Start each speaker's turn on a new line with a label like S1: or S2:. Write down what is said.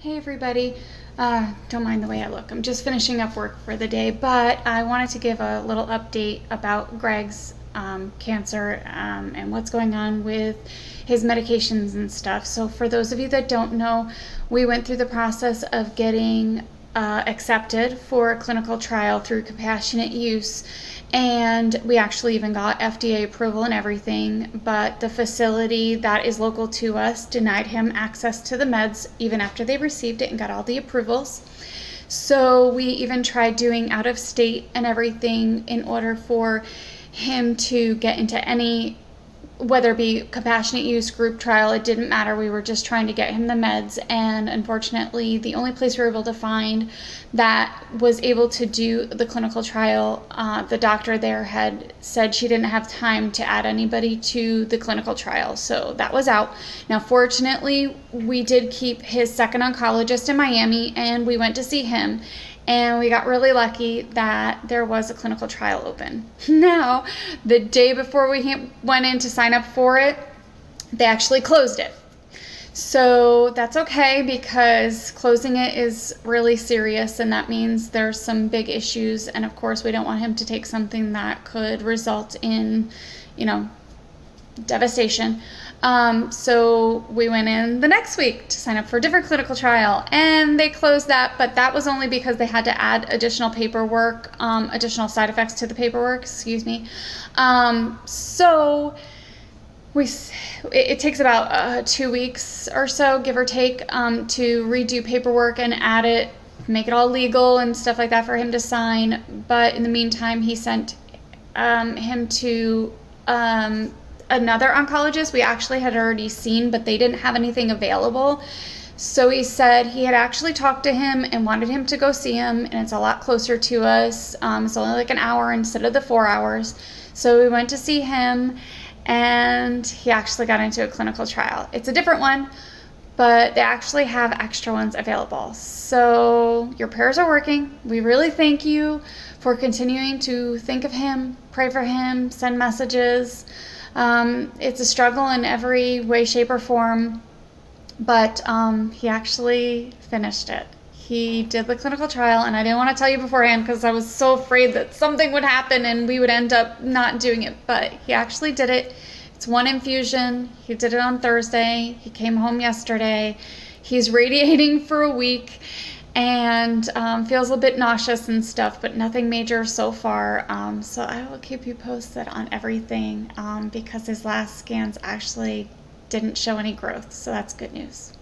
S1: Hey everybody, don't mind the way I look. I'm just finishing up work for the day, but I wanted to give a little update about Greg's cancer and what's going on with his medications and stuff. So for those of you that don't know, we went through the process of getting accepted for a clinical trial through compassionate use, and we actually even got FDA approval and everything, but the facility that is local to us denied him access to the meds even after they received it and got all the approvals. So we even tried doing out of state and everything in order for him to get into any, whether it be compassionate use, group trial, it didn't matter. We were just trying to get him the meds, and unfortunately the only place we were able to find that was able to do the clinical trial, the doctor there had said she didn't have time to add anybody to the clinical trial, so that was out. Now fortunately we did keep his second oncologist in Miami, and we went to see him, and we got really lucky that there was a clinical trial open. Now, the day before we went in to sign up for it, they actually closed it. So that's okay, because closing it is really serious, and that means there's some big issues, and of course we don't want him to take something that could result in, devastation. So we went in the next week to sign up for a different clinical trial, and they closed that, but that was only because they had to add additional paperwork, additional side effects to the paperwork, excuse me. So it takes about 2 weeks or so, give or take, to redo paperwork and add it, make it all legal and stuff like that for him to sign. But in the meantime, he sent him to another oncologist we actually had already seen, but they didn't have anything available. So he said he had actually talked to him and wanted him to go see him, and it's a lot closer to us. It's only like an hour instead of the 4 hours. So we went to see him, and he actually got into a clinical trial. It's a different one, but they actually have extra ones available. So your prayers are working. We really thank you for continuing to think of him, pray for him, send messages. It's a struggle in every way, shape, or form, but he actually finished it. He did the clinical trial, and I didn't want to tell you beforehand because I was so afraid that something would happen and we would end up not doing it, but he actually did it. It's one infusion. He did it on Thursday. He came home yesterday. He's radiating for a week and feels a bit nauseous and stuff, but nothing major so far. So I will keep you posted on everything, because his last scans actually didn't show any growth, so that's good news.